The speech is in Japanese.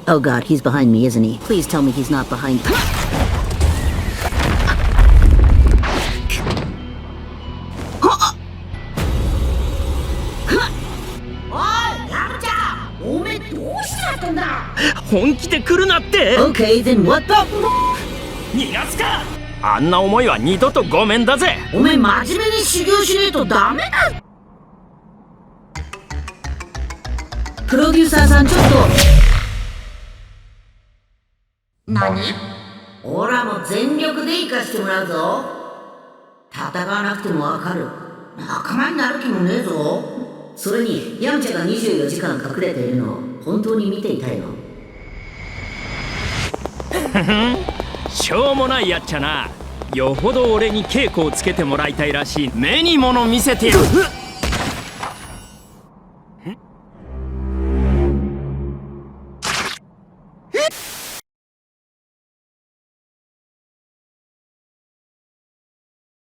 Oh god, he's behind me, isn't he? Please tell me he's not behind. Okay, then what the? 逃がすか。あんな思いは二度とごめんだぜ。おめえ真面目に修行しねえとダメだ。プロデューサーさんちょっと。何？オラも全力で生かしてもらうぞ。戦わなくてもわかる。仲間になる気もねえぞ。それにヤムチャが24時間隠れているのを本当に見ていたいの。しょうもないやっちゃな。よほど俺に稽古をつけてもらいたいらしい。目に物見せてやる。